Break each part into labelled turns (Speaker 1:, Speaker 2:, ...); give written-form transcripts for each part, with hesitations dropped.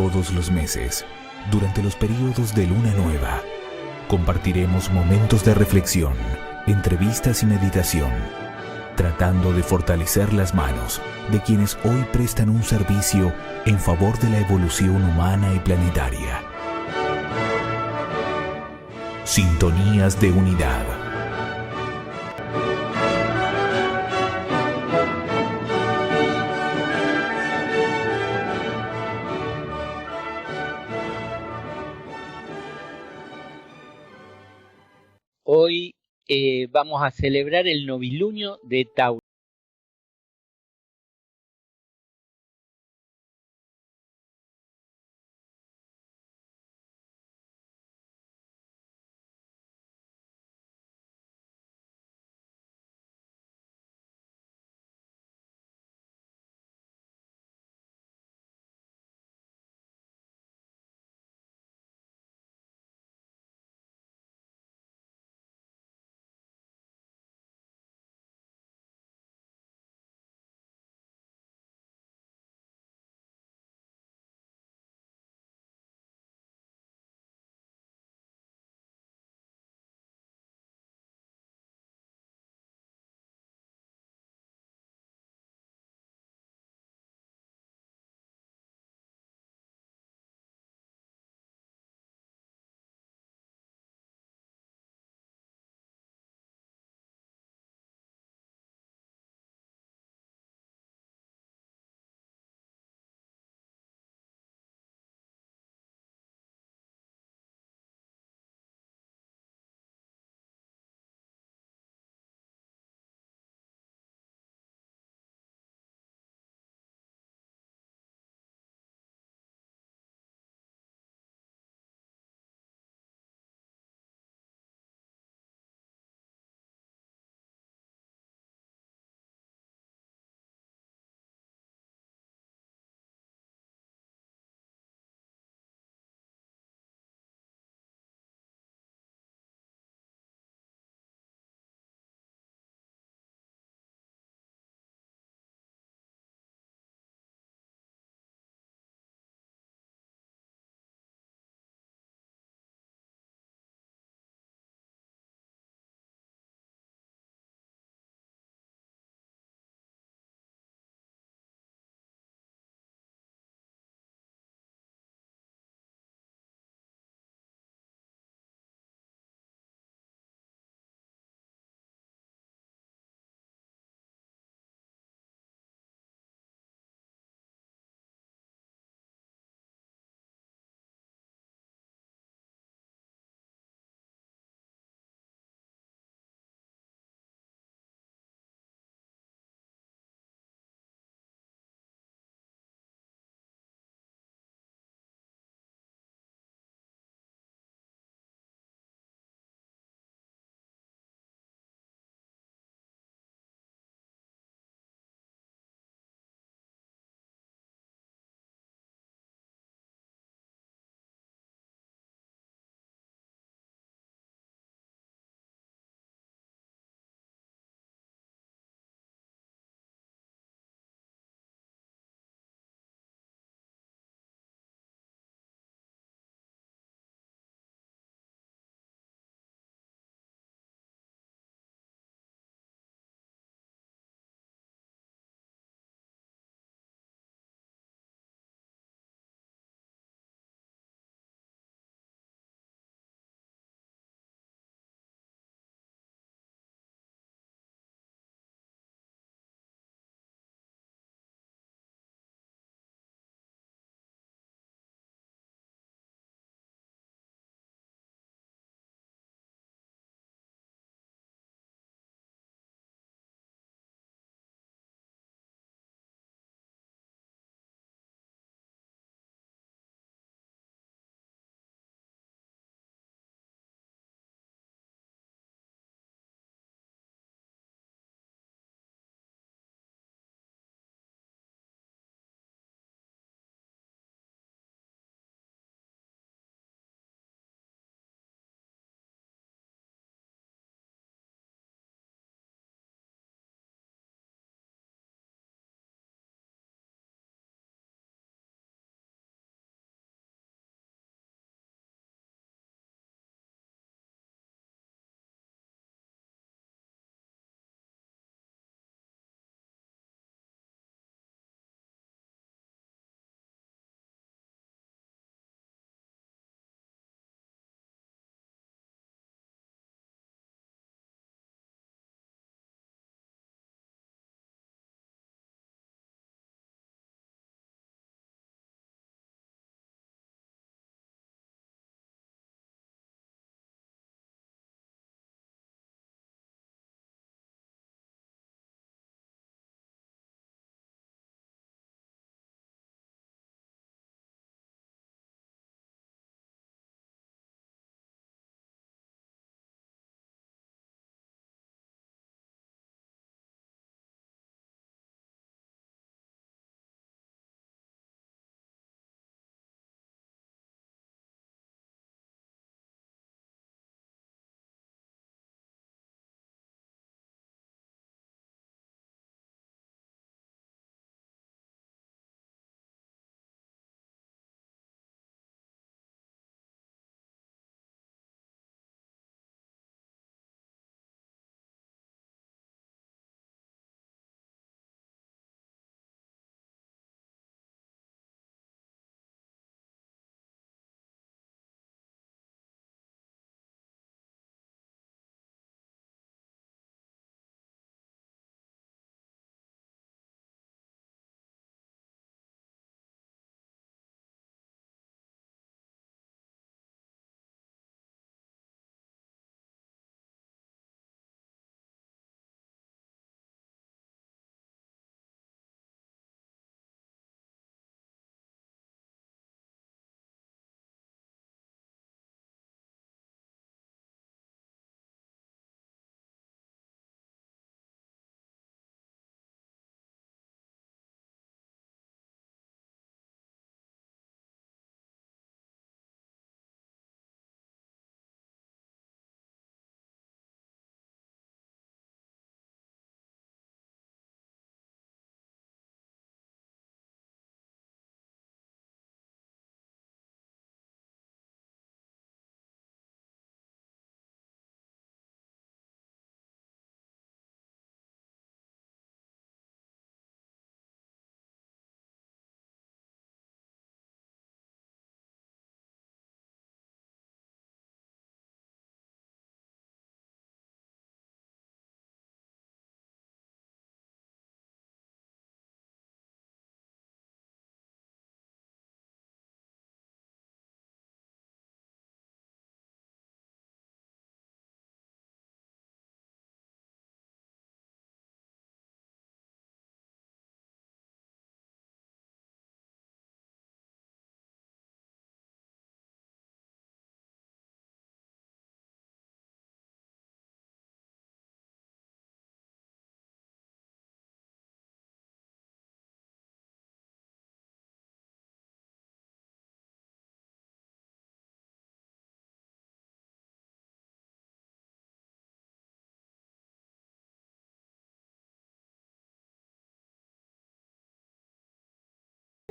Speaker 1: todos los meses, durante los periodos de luna nueva, compartiremos momentos de reflexión, entrevistas y meditación, tratando de fortalecer las manos de quienes hoy prestan un servicio en favor de la evolución humana y planetaria. Sintonías de unidad.
Speaker 2: Hoy vamos a celebrar el novilunio de Tauro.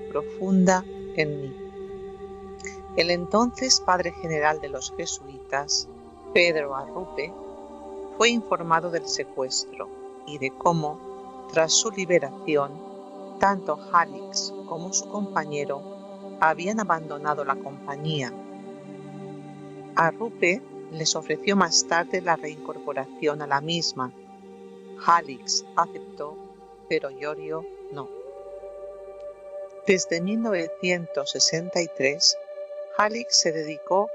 Speaker 3: profunda en mí. El entonces padre general de los jesuitas, Pedro Arrupe, fue informado del secuestro y de cómo, tras su liberación, tanto Halix como su compañero habían abandonado la compañía. Arrupe les ofreció más tarde la reincorporación a la misma. Halix aceptó, pero Iorio no. Desde 1963, Halix se dedicó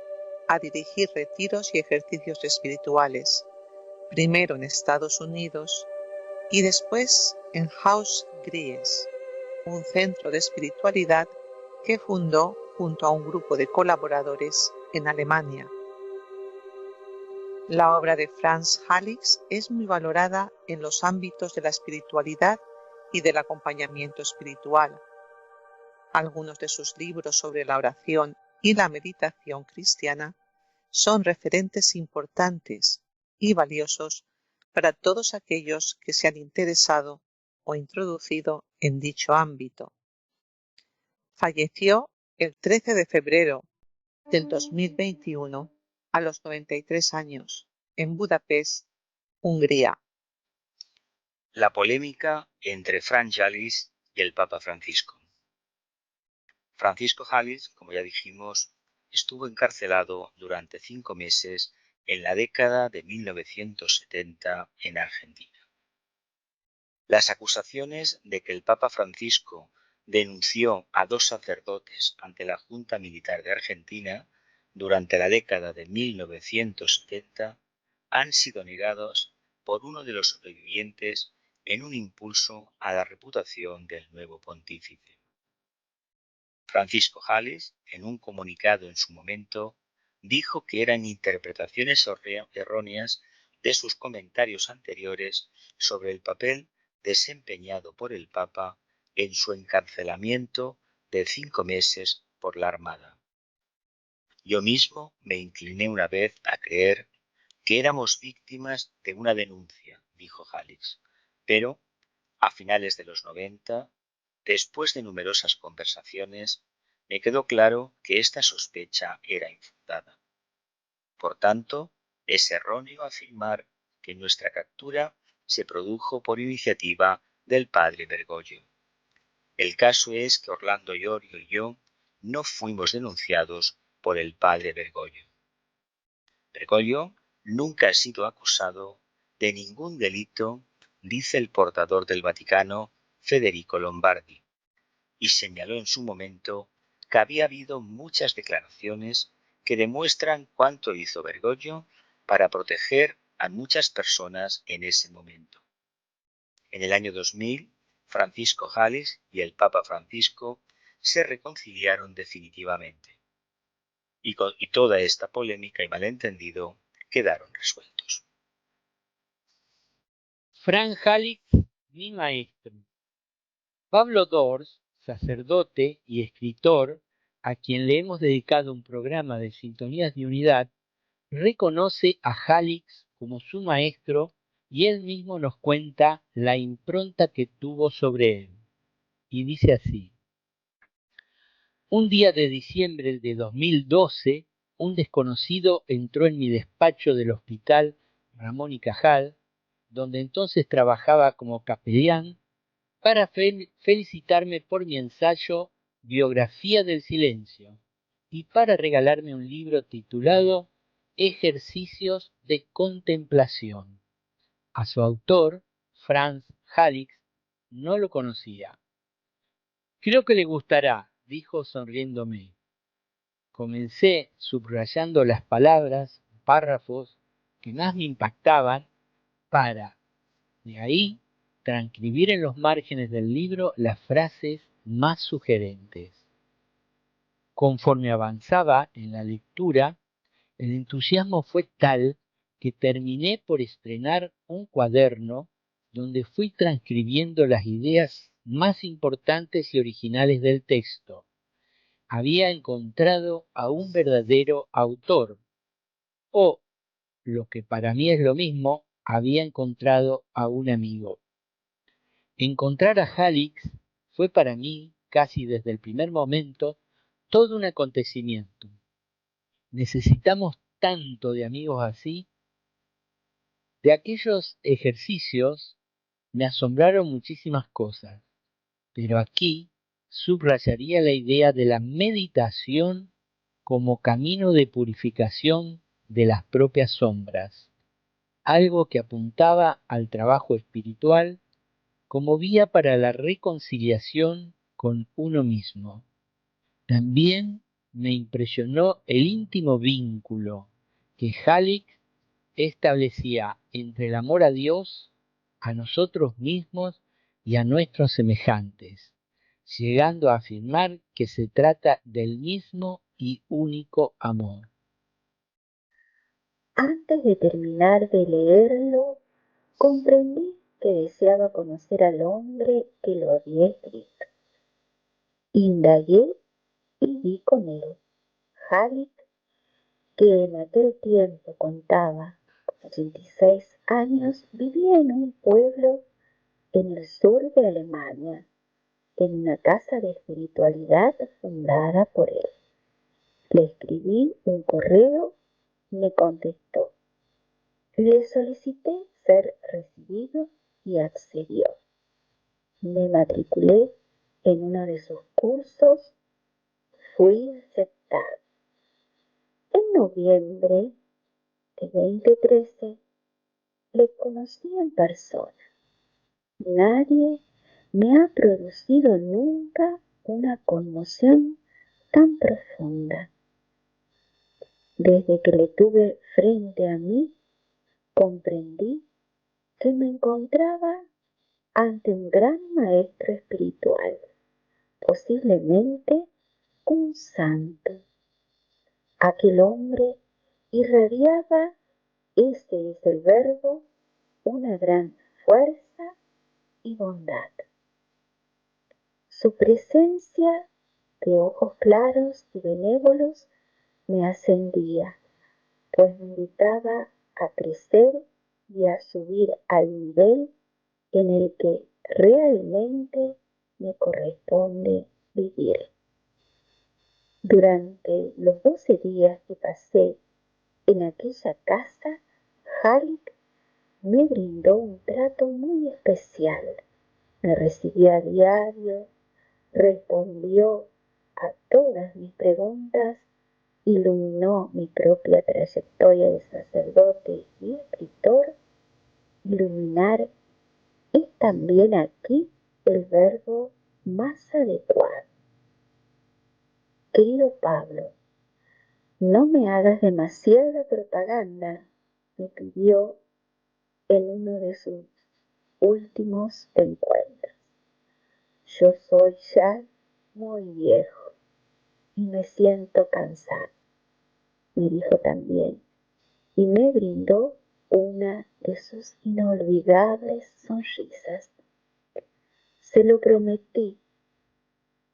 Speaker 3: a dirigir retiros y ejercicios espirituales, primero en Estados Unidos y después en Haus Gries, un centro de espiritualidad que fundó junto a un grupo de colaboradores en Alemania. La obra de Franz Halix es muy valorada en los ámbitos de la espiritualidad y del acompañamiento espiritual. Algunos de sus libros sobre la oración y la meditación cristiana son referentes importantes y valiosos para todos aquellos que se han interesado o introducido en dicho ámbito. Falleció el 13 de febrero del 2021 a los 93 años en Budapest, Hungría.
Speaker 4: La polémica entre Franz Halix y el Papa Francisco. Francisco Halix, como ya dijimos, estuvo encarcelado durante 5 meses en la década de 1970 en Argentina. Las acusaciones de que el Papa Francisco denunció a 2 sacerdotes ante la Junta Militar de Argentina durante la década de 1970 han sido negados por uno de los sobrevivientes en un impulso a la reputación del nuevo pontífice. Francisco Halix, en un comunicado en su momento, dijo que eran interpretaciones erróneas de sus comentarios anteriores sobre el papel desempeñado por el Papa en su encarcelamiento de 5 meses por la Armada. Yo mismo me incliné una vez a creer que éramos víctimas de una denuncia, dijo Halix, pero a finales de los 90, después de numerosas conversaciones, me quedó claro que esta sospecha era infundada. Por tanto, es erróneo afirmar que nuestra captura se produjo por iniciativa del padre Bergoglio. El caso es que Orlando Iorio y yo no fuimos denunciados por el padre Bergoglio. Bergoglio nunca ha sido acusado de ningún delito, dice el portador del Vaticano, Federico Lombardi, y señaló en su momento que había habido muchas declaraciones que demuestran cuánto hizo Bergoglio para proteger a muchas personas en ese momento. En el año 2000, Francisco Halix y el Papa Francisco se reconciliaron definitivamente. Y toda esta polémica y malentendido quedaron resueltos.
Speaker 2: Franz Halix, mi maestro. Pablo Dors, sacerdote y escritor, a quien le hemos dedicado un programa de Sintonías de Unidad, reconoce a Halix como su maestro y él mismo nos cuenta la impronta que tuvo sobre él. Y dice así: un día de diciembre de 2012, un desconocido entró en mi despacho del Hospital Ramón y Cajal, donde entonces trabajaba como capellán, para felicitarme por mi ensayo Biografía del Silencio y para regalarme un libro titulado Ejercicios de Contemplación. A su autor, Franz Halix, no lo conocía. Creo que le gustará, dijo sonriéndome. Comencé subrayando las palabras, párrafos que más me impactaban para, de ahí, transcribir en los márgenes del libro las frases más sugerentes. Conforme avanzaba en la lectura, el entusiasmo fue tal que terminé por estrenar un cuaderno donde fui transcribiendo las ideas más importantes y originales del texto. Había encontrado a un verdadero autor, o, lo que para mí es lo mismo, había encontrado a un amigo. Encontrar a Halix fue para mí casi desde el primer momento, todo un acontecimiento. Necesitamos tanto de amigos así. De aquellos ejercicios me asombraron muchísimas cosas, pero aquí subrayaría la idea de la meditación como camino de purificación de las propias sombras, algo que apuntaba al trabajo espiritual como vía para la reconciliación con uno mismo. También me impresionó el íntimo vínculo que Halleck establecía entre el amor a Dios, a nosotros mismos y a nuestros semejantes, llegando a afirmar que se trata del mismo y único amor.
Speaker 5: Antes de terminar de leerlo, comprendí que deseaba conocer al hombre que lo había escrito. Indagué y di con él. Halleck, que en aquel tiempo contaba 86 años, vivía en un pueblo en el sur de Alemania, en una casa de espiritualidad fundada por él. Le escribí un correo y me contestó. Le solicité ser recibido y accedió. Me matriculé en uno de sus cursos, fui aceptado. En noviembre de 2013 le conocí en persona. Nadie me ha producido nunca una conmoción tan profunda. Desde que le tuve frente a mí, comprendí que me encontraba ante un gran maestro espiritual, posiblemente un santo. Aquel hombre irradiaba, ese es el verbo, una gran fuerza y bondad. Su presencia de ojos claros y benévolos me ascendía, pues me invitaba a crecer y a subir al nivel en el que realmente me corresponde vivir. Durante los 12 días que pasé en aquella casa, Halleck me brindó un trato muy especial. Me recibió a diario, respondió a todas mis preguntas, iluminó mi propia trayectoria de sacerdote y escritor. Iluminar es también aquí el verbo más adecuado. Querido Pablo, no me hagas demasiada propaganda, me pidió en uno de sus últimos encuentros. Yo soy ya muy viejo y me siento cansado, me dijo también, y me brindó una de sus inolvidables sonrisas. Se lo prometí,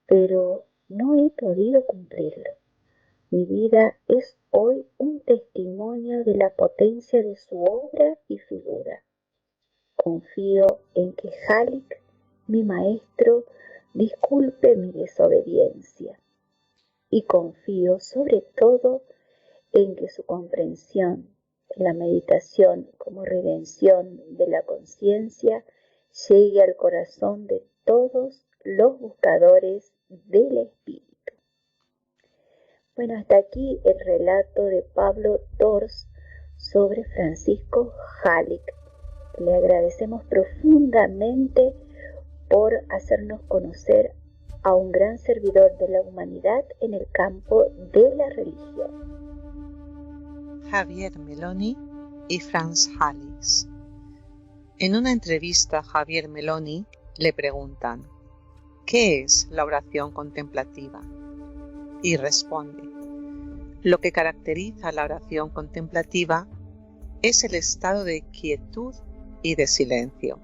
Speaker 5: pero no he podido cumplirlo. Mi vida es hoy un testimonio de la potencia de su obra y figura. Confío en que Halleck, mi maestro, disculpe mi desobediencia. Y confío sobre todo en que su comprensión de la meditación como redención de la conciencia llegue al corazón de todos los buscadores del espíritu. Bueno, hasta aquí el relato de Pablo Dors sobre Francisco Halleck. Le agradecemos profundamente por hacernos conocer a un gran servidor de la humanidad en el campo de la religión.
Speaker 3: Javier Meloni y Franz Halleck. En una entrevista, Javier Meloni le preguntan: ¿qué es la oración contemplativa? Y responde: lo que caracteriza la oración contemplativa es el estado de quietud y de silencio.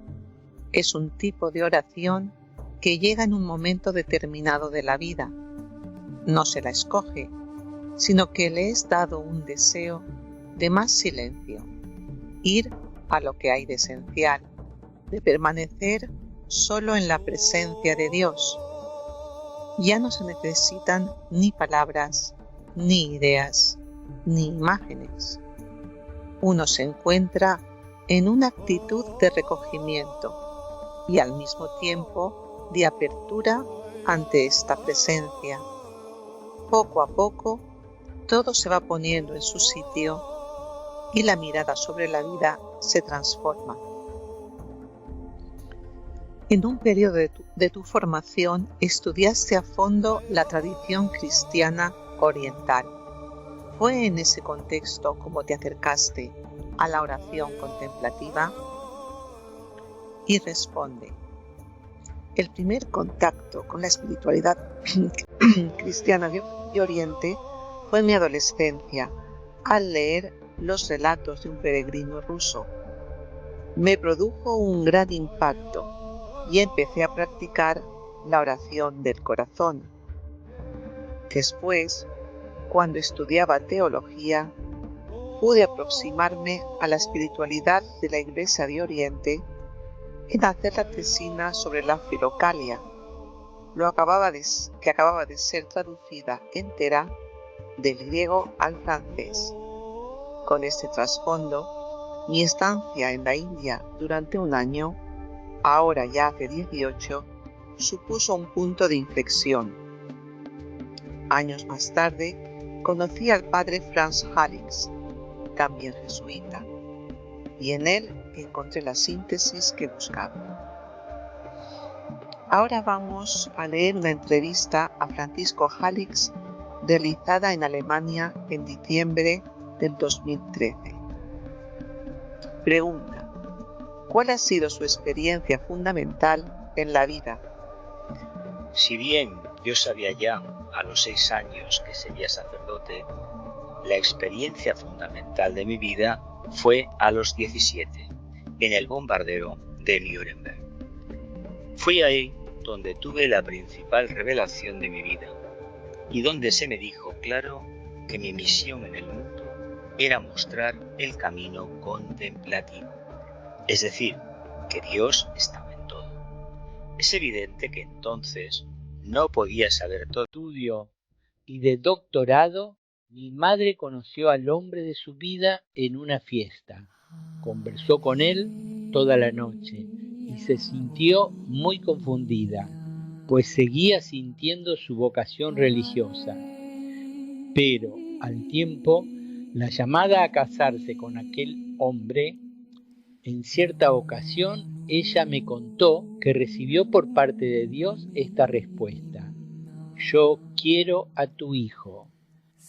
Speaker 3: Es un tipo de oración que llega en un momento determinado de la vida. No se la escoge, sino que le es dado un deseo de más silencio, ir a lo que hay de esencial, de permanecer solo en la presencia de Dios. Ya no se necesitan ni palabras, ni ideas, ni imágenes. Uno se encuentra en una actitud de recogimiento y al mismo tiempo de apertura ante esta presencia. Poco a poco, todo se va poniendo en su sitio y la mirada sobre la vida se transforma. En un periodo de tu formación estudiaste a fondo la tradición cristiana oriental. ¿Fue en ese contexto como te acercaste a la oración contemplativa? Y responde: el primer contacto con la espiritualidad cristiana de Oriente fue en mi adolescencia, al leer los relatos de un peregrino ruso. Me produjo un gran impacto y empecé a practicar la oración del corazón. Después, cuando estudiaba teología, pude aproximarme a la espiritualidad de la Iglesia de Oriente en hacer la tesina sobre la Filocalia, que acababa de ser traducida entera del griego al francés. Con este trasfondo, mi estancia en la India durante un año, ahora ya hace 18, supuso un punto de inflexión. Años más tarde, conocí al padre Franz Halix, también jesuita, y en él encontré la síntesis que buscaba. Ahora vamos a leer una entrevista a Francisco Halix realizada en Alemania en diciembre del 2013. Pregunta: ¿cuál ha sido su experiencia fundamental en la vida?
Speaker 4: Si bien yo sabía ya a los 6 años que sería sacerdote, la experiencia fundamental de mi vida fue a los 17, en el bombardeo de Nuremberg. Fui ahí donde tuve la principal revelación de mi vida y donde se me dijo claro que mi misión en el mundo era mostrar el camino contemplativo, es decir, que Dios estaba en todo. Es evidente que entonces no podía saber todo.
Speaker 2: Estudio y de doctorado, mi madre conoció al hombre de su vida en una fiesta. Conversó con él toda la noche y se sintió muy confundida, pues seguía sintiendo su vocación religiosa. Pero al tiempo, la llamada a casarse con aquel hombre, en cierta ocasión, ella me contó que recibió por parte de Dios esta respuesta: yo quiero a tu hijo.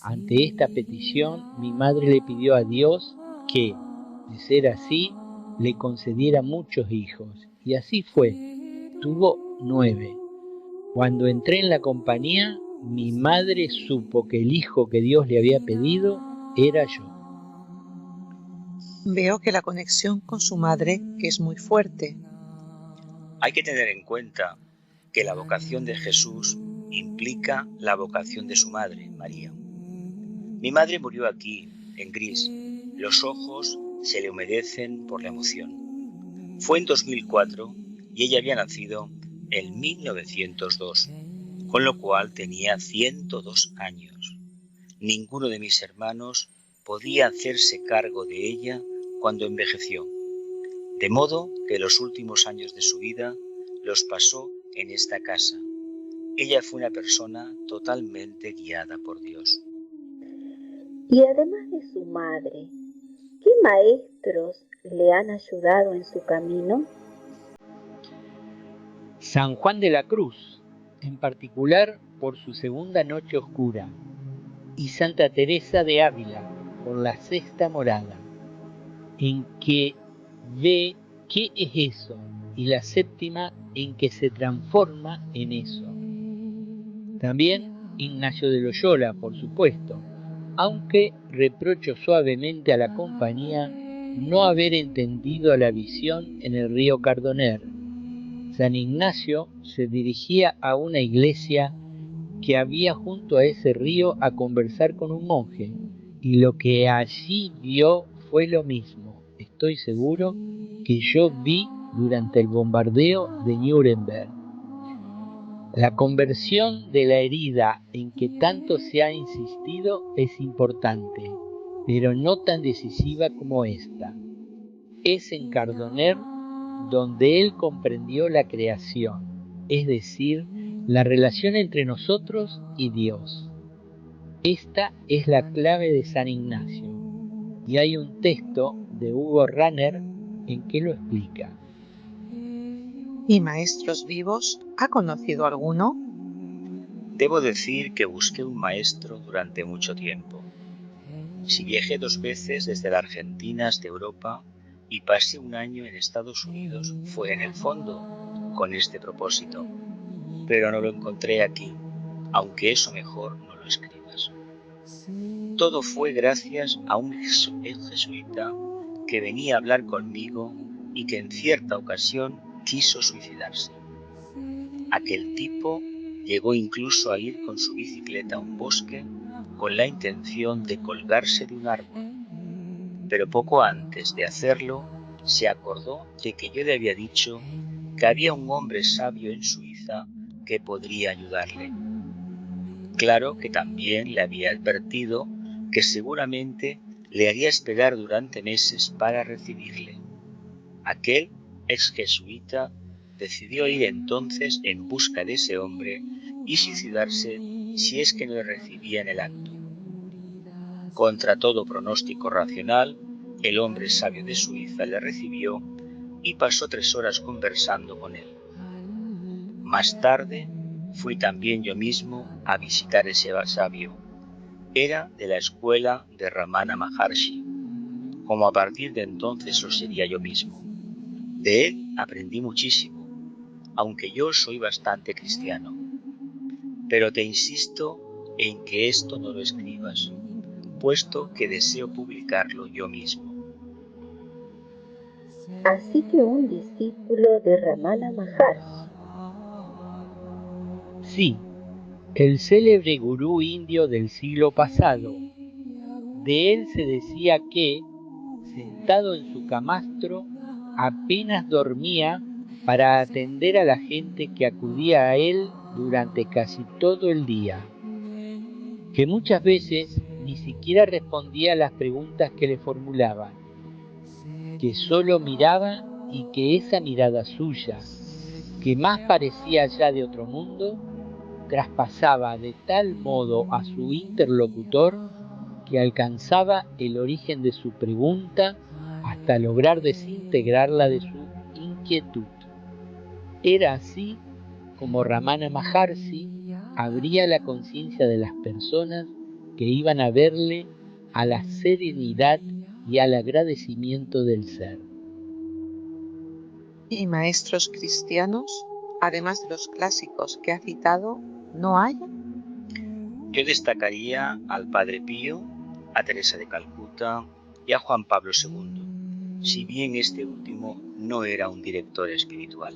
Speaker 2: Ante esta petición, mi madre le pidió a Dios que, de ser así, le concediera muchos hijos. Y así fue. Tuvo 9. Cuando entré en la compañía, mi madre supo que el hijo que Dios le había pedido era yo.
Speaker 3: Veo que la conexión con su madre es muy fuerte.
Speaker 4: Hay que tener en cuenta que la vocación de Jesús implica la vocación de su madre, María. Mi madre murió aquí, en Gris. Los ojos se le humedecen por la emoción. Fue en 2004 y ella había nacido en 1902, con lo cual tenía 102 años. Ninguno de mis hermanos podía hacerse cargo de ella cuando envejeció, de modo que los últimos años de su vida los pasó en esta casa. Ella fue una persona totalmente guiada por Dios.
Speaker 5: Y además de su madre, ¿qué maestros le han ayudado en su camino?
Speaker 2: San Juan de la Cruz, en particular por su segunda noche oscura, y Santa Teresa de Ávila, por la sexta morada, en que ve qué es eso, y la séptima en que se transforma en eso. También Ignacio de Loyola, por supuesto, aunque reprocho suavemente a la compañía no haber entendido la visión en el río Cardoner. San Ignacio se dirigía a una iglesia que había junto a ese río a conversar con un monje, y lo que allí vio fue lo mismo, estoy seguro, que yo vi durante el bombardeo de Nuremberg. La conversión de la herida en que tanto se ha insistido es importante, pero no tan decisiva como esta. Es en Cardoner donde él comprendió la creación, es decir, la relación entre nosotros y Dios. Esta es la clave de San Ignacio, y hay un texto de Hugo Ranner en que lo explica.
Speaker 3: ¿Y maestros vivos ha conocido alguno?
Speaker 4: Debo decir que busqué un maestro durante mucho tiempo. Si viajé 2 veces desde la Argentina hasta Europa y pasé un año en Estados Unidos, fue en el fondo con este propósito. Pero no lo encontré aquí, aunque eso mejor no lo escribas. Todo fue gracias a un jesuita que venía a hablar conmigo y que en cierta ocasión quiso suicidarse. Aquel tipo llegó incluso a ir con su bicicleta a un bosque con la intención de colgarse de un árbol. Pero poco antes de hacerlo, se acordó de que yo le había dicho que había un hombre sabio en Suiza que podría ayudarle. Claro que también le había advertido que seguramente le haría esperar durante meses para recibirle. Aquel ex jesuita decidió ir entonces en busca de ese hombre y suicidarse si es que no le recibía en el acto. Contra todo pronóstico racional, el hombre sabio de Suiza le recibió y pasó 3 horas conversando con él. Más tarde, fui también yo mismo a visitar ese sabio. Era de la escuela de Ramana Maharshi, como a partir de entonces lo sería yo mismo. De él aprendí muchísimo, aunque yo soy bastante cristiano. Pero te insisto en que esto no lo escribas, puesto que deseo publicarlo yo mismo.
Speaker 5: Así que un discípulo de Ramana Maharshi.
Speaker 2: Sí, el célebre gurú indio del siglo pasado. De él se decía que, sentado en su camastro, apenas dormía para atender a la gente que acudía a él durante casi todo el día, que muchas veces ni siquiera respondía a las preguntas que le formulaban, que solo miraba y que esa mirada suya, que más parecía ya de otro mundo, traspasaba de tal modo a su interlocutor que alcanzaba el origen de su pregunta hasta lograr desintegrarla de su inquietud. Era así como Ramana Maharshi abría la conciencia de las personas que iban a verle a la serenidad y al agradecimiento del ser.
Speaker 3: ¿Y maestros cristianos, además de los clásicos que ha citado, no hay?
Speaker 4: Yo destacaría al Padre Pío, a Teresa de Calcuta y a Juan Pablo II, si bien este último no era un director espiritual.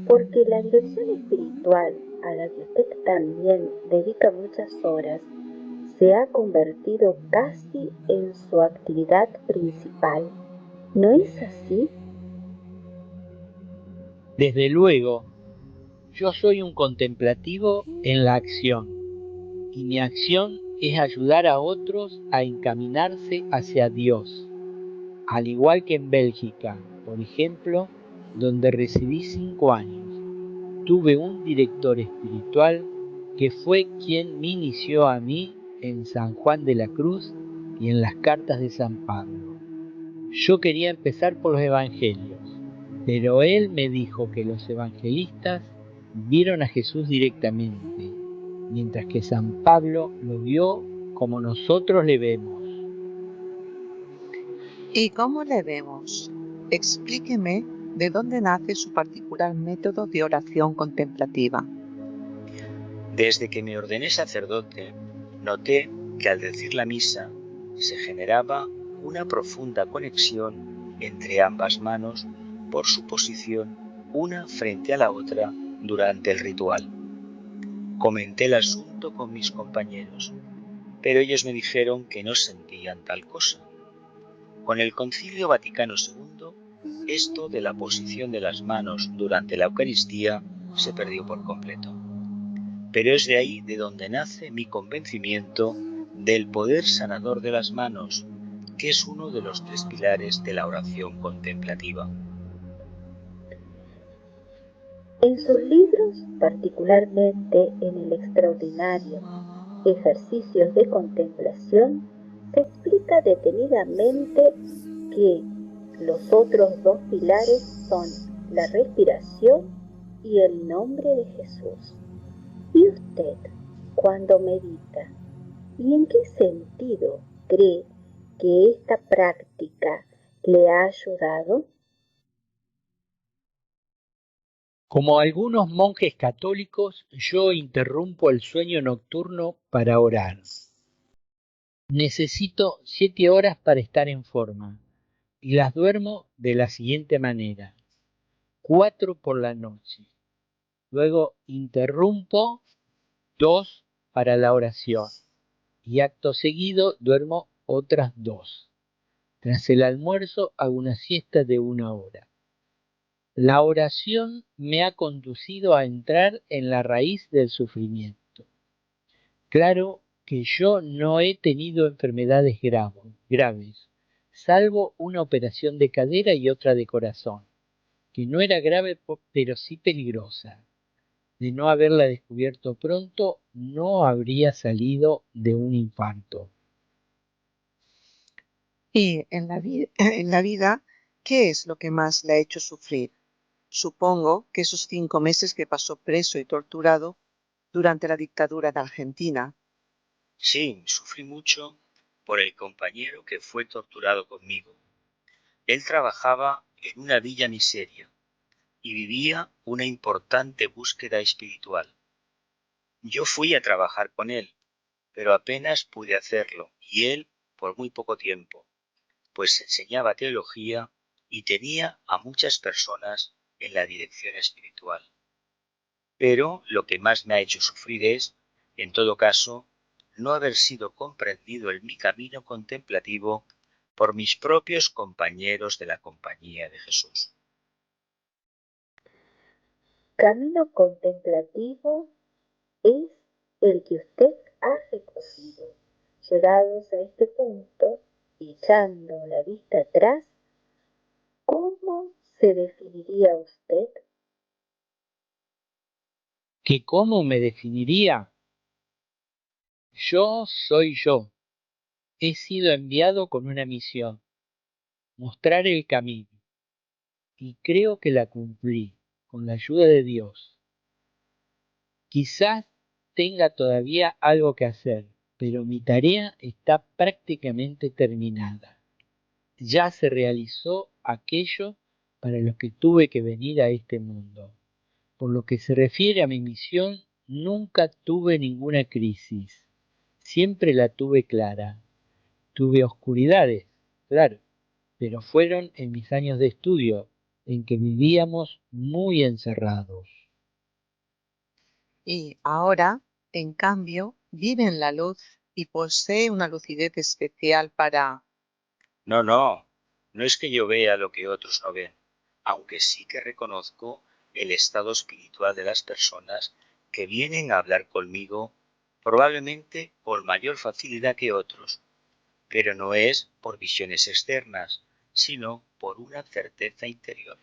Speaker 5: Porque la dirección espiritual, a la que usted también dedica muchas horas, se ha convertido casi en su actividad principal. ¿No es así?
Speaker 2: Desde luego, yo soy un contemplativo en la acción, y mi acción es ayudar a otros a encaminarse hacia Dios, al igual que en Bélgica, por ejemplo, donde residí 5 años. Tuve un director espiritual que fue quien me inició a mí en San Juan de la Cruz y en las cartas de San Pablo. Yo quería empezar por los evangelios, pero él me dijo que los evangelistas vieron a Jesús directamente, mientras que San Pablo lo vio como nosotros le vemos.
Speaker 3: ¿Y cómo le vemos? Explíqueme de dónde nace su particular método de oración contemplativa.
Speaker 4: Desde que me ordené sacerdote, noté que al decir la misa se generaba una profunda conexión entre ambas manos por su posición una frente a la otra durante el ritual. Comenté el asunto con mis compañeros, pero ellos me dijeron que no sentían tal cosa. Con el Concilio Vaticano II, esto de la posición de las manos durante la Eucaristía se perdió por completo. Pero es de ahí de donde nace mi convencimiento del poder sanador de las manos, que es uno de los 3 pilares de la oración contemplativa.
Speaker 5: En sus libros, particularmente en el extraordinario Ejercicios de Contemplación, se explica detenidamente que los otros 2 pilares son la respiración y el nombre de Jesús. ¿Y usted, cuando medita, y en qué sentido cree que esta práctica le ha ayudado?
Speaker 2: Como algunos monjes católicos, yo interrumpo el sueño nocturno para orar. Necesito 7 horas para estar en forma y las duermo de la siguiente manera: 4 por la noche. Luego interrumpo 2 para la oración y acto seguido duermo otras 2. Tras el almuerzo hago una siesta de 1 hora. La oración me ha conducido a entrar en la raíz del sufrimiento. Claro que yo no he tenido enfermedades graves, salvo una operación de cadera y otra de corazón, que no era grave pero sí peligrosa. De no haberla descubierto pronto, no habría salido de un infarto.
Speaker 3: Y en la vida, ¿qué es lo que más le ha hecho sufrir? Supongo que esos 5 meses que pasó preso y torturado durante la dictadura en Argentina.
Speaker 4: Sí, sufrí mucho por el compañero que fue torturado conmigo. Él trabajaba en una villa miseria y vivía una importante búsqueda espiritual. Yo fui a trabajar con él, pero apenas pude hacerlo, y él por muy poco tiempo, pues enseñaba teología y tenía a muchas personas en la dirección espiritual. Pero lo que más me ha hecho sufrir es, en todo caso, no haber sido comprendido en mi camino contemplativo por mis propios compañeros de la Compañía de Jesús.
Speaker 5: Camino contemplativo es el que usted ha recorrido. Llegados a este punto y echando la vista atrás, ¿cómo se definiría usted?
Speaker 2: ¿Que cómo me definiría? Yo soy yo. He sido enviado con una misión: mostrar el camino. Y creo que la cumplí, con la ayuda de Dios. Quizás tenga todavía algo que hacer, pero mi tarea está prácticamente terminada. Ya se realizó aquello para lo que tuve que venir a este mundo. Por lo que se refiere a mi misión, nunca tuve ninguna crisis. Siempre la tuve clara. Tuve oscuridades, claro, pero fueron en mis años de estudio, en que vivíamos muy encerrados.
Speaker 3: Y ahora, en cambio, vive en la luz y posee una lucidez especial para...
Speaker 4: No, no es que yo vea lo que otros no ven, aunque sí que reconozco el estado espiritual de las personas que vienen a hablar conmigo, probablemente con mayor facilidad que otros, pero no es por visiones externas, sino por una certeza interior.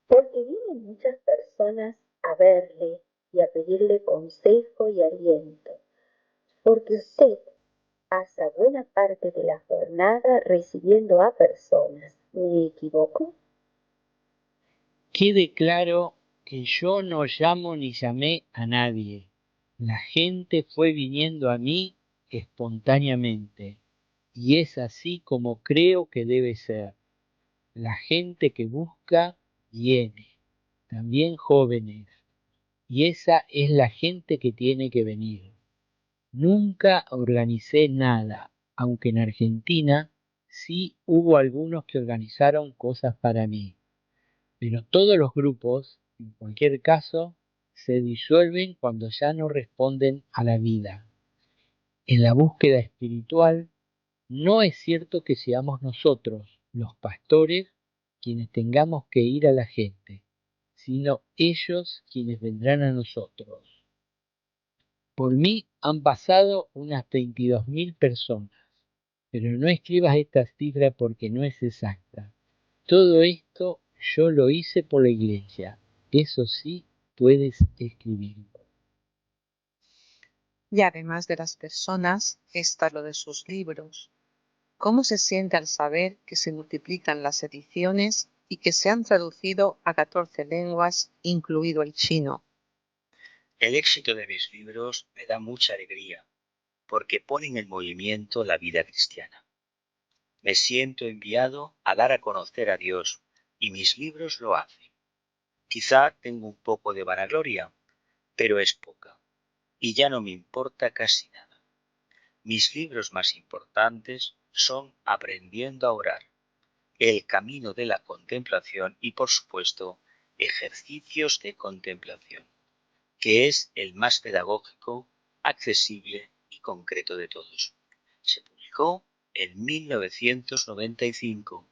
Speaker 5: Porque vienen muchas personas a verle y a pedirle consejo y aliento. Porque usted pasa buena parte de la jornada recibiendo a personas. ¿Me equivoco?
Speaker 2: Quede claro que yo no llamo ni llamé a nadie. La gente fue viniendo a mí espontáneamente, y es así como creo que debe ser. La gente que busca viene, también jóvenes, y esa es la gente que tiene que venir. Nunca organicé nada, aunque en Argentina sí hubo algunos que organizaron cosas para mí. Pero todos los grupos, en cualquier caso, se disuelven cuando ya no responden a la vida. En la búsqueda espiritual, no es cierto que seamos nosotros, los pastores, quienes tengamos que ir a la gente, sino ellos quienes vendrán a nosotros. Por mí han pasado unas 32.000 personas, pero no escribas esta cifra porque no es exacta. Todo esto yo lo hice por la iglesia. Eso sí, puedes escribirlo.
Speaker 3: Y además de las personas, está lo de sus libros. ¿Cómo se siente al saber que se multiplican las ediciones y que se han traducido a 14 lenguas, incluido el chino?
Speaker 4: El éxito de mis libros me da mucha alegría, porque ponen en movimiento la vida cristiana. Me siento enviado a dar a conocer a Dios, y mis libros lo hacen. Quizá tengo un poco de vanagloria, pero es poca, y ya no me importa casi nada. Mis libros más importantes son Aprendiendo a orar, El camino de la contemplación y, por supuesto, Ejercicios de contemplación, que es el más pedagógico, accesible y concreto de todos. Se publicó en 1995,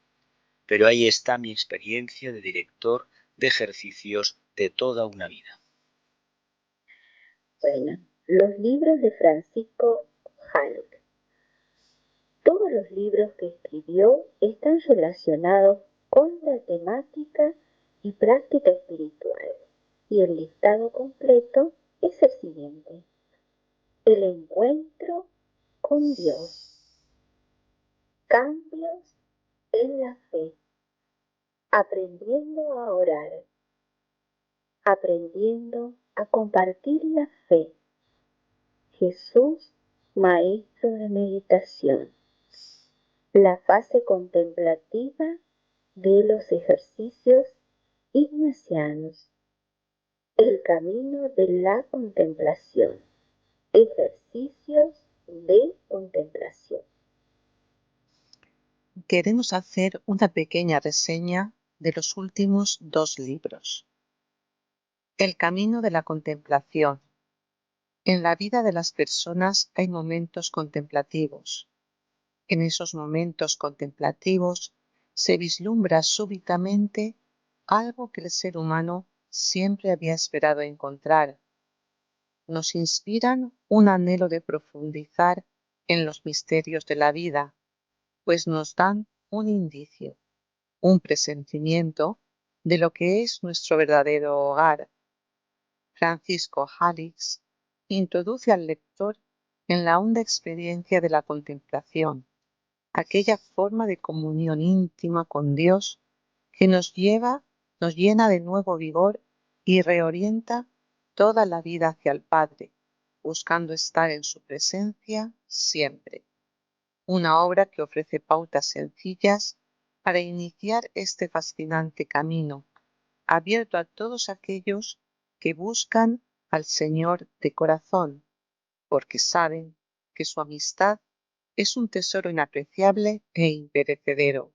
Speaker 4: pero ahí está mi experiencia de director de ejercicios de toda una vida.
Speaker 5: Bueno, los libros de Francisco Halleck. Todos los libros que escribió están relacionados con la temática y práctica espiritual, y el listado completo es el siguiente: El encuentro con Dios, Cambios en la fe, Aprendiendo a orar, Aprendiendo a compartir la fe, Jesús, Maestro de Meditación, la fase contemplativa de los ejercicios ignacianos, el camino de la contemplación, ejercicios de contemplación.
Speaker 3: Queremos hacer una pequeña reseña de los últimos 2 libros. El camino de la contemplación. En la vida de las personas hay momentos contemplativos. En esos momentos contemplativos se vislumbra súbitamente algo que el ser humano siempre había esperado encontrar. Nos inspiran un anhelo de profundizar en los misterios de la vida, pues nos dan un indicio, un presentimiento de lo que es nuestro verdadero hogar. Francisco Halleck introduce al lector en la honda experiencia de la contemplación, aquella forma de comunión íntima con Dios que nos llena de nuevo vigor y reorienta toda la vida hacia el Padre, buscando estar en su presencia siempre. Una obra que ofrece pautas sencillas para iniciar este fascinante camino, abierto a todos aquellos que buscan al Señor de corazón, porque saben que su amistad es un tesoro inapreciable e imperecedero.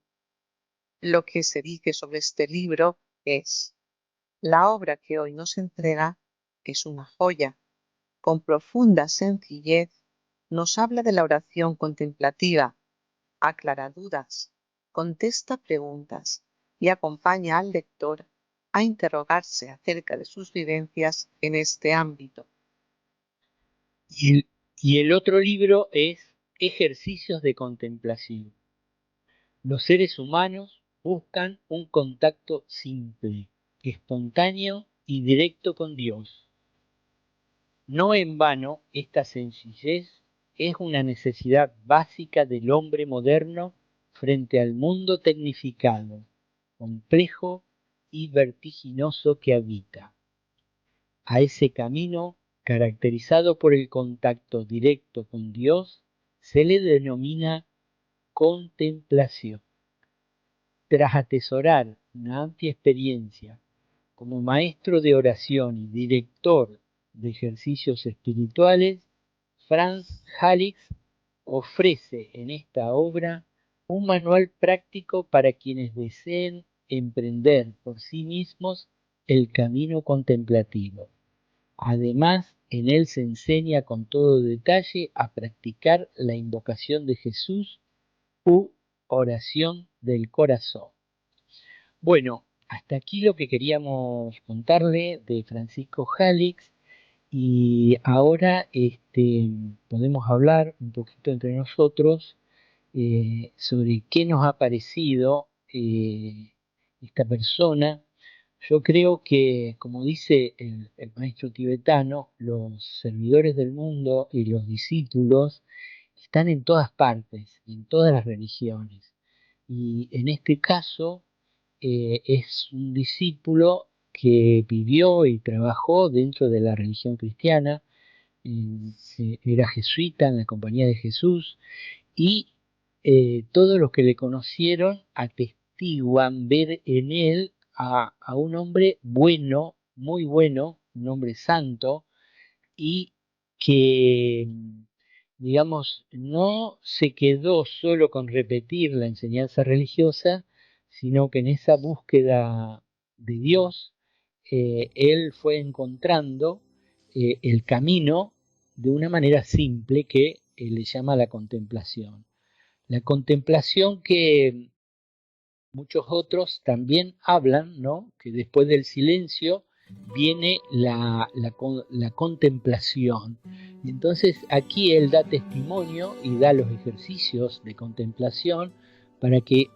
Speaker 3: Lo que se dice sobre este libro es: la obra que hoy nos entrega es una joya. Con profunda sencillez nos habla de la oración contemplativa, aclara dudas, contesta preguntas y acompaña al lector a interrogarse acerca de sus vivencias en este ámbito.
Speaker 2: Y el otro libro es Ejercicios de contemplación. Los seres humanos buscan un contacto simple, espontáneo y directo con Dios. No en vano, esta sencillez es una necesidad básica del hombre moderno frente al mundo tecnificado, complejo y vertiginoso que habita. A ese camino, caracterizado por el contacto directo con Dios, se le denomina contemplación. Tras atesorar una amplia experiencia como maestro de oración y director de ejercicios espirituales, Franz Halleck ofrece en esta obra un manual práctico para quienes deseen emprender por sí mismos el camino contemplativo. Además, en él se enseña con todo detalle a practicar la invocación de Jesús u oración del corazón. Bueno, hasta aquí lo que queríamos contarle de Francisco Jalix. Y ahora podemos hablar un poquito entre nosotros sobre qué nos ha parecido esta persona. Yo creo que, como dice el maestro tibetano, los servidores del mundo y los discípulos están en todas partes, en todas las religiones. Y en este caso es un discípulo que vivió y trabajó dentro de la religión cristiana, era jesuita en la Compañía de Jesús, y todos los que le conocieron atestiguan ver en él a un hombre bueno, muy bueno, un hombre santo, y que, digamos, no se quedó solo con repetir la enseñanza religiosa, sino que en esa búsqueda de Dios, él fue encontrando el camino de una manera simple que le llama la contemplación. La contemplación que muchos otros también hablan, ¿no? Que después del silencio viene la contemplación. Y entonces aquí él da testimonio y da los ejercicios de contemplación para que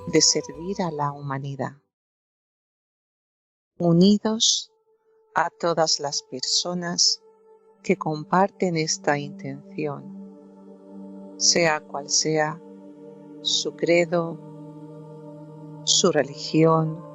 Speaker 3: de servir a la humanidad. Unidos a todas las personas que comparten esta intención, sea cual sea su credo, su religión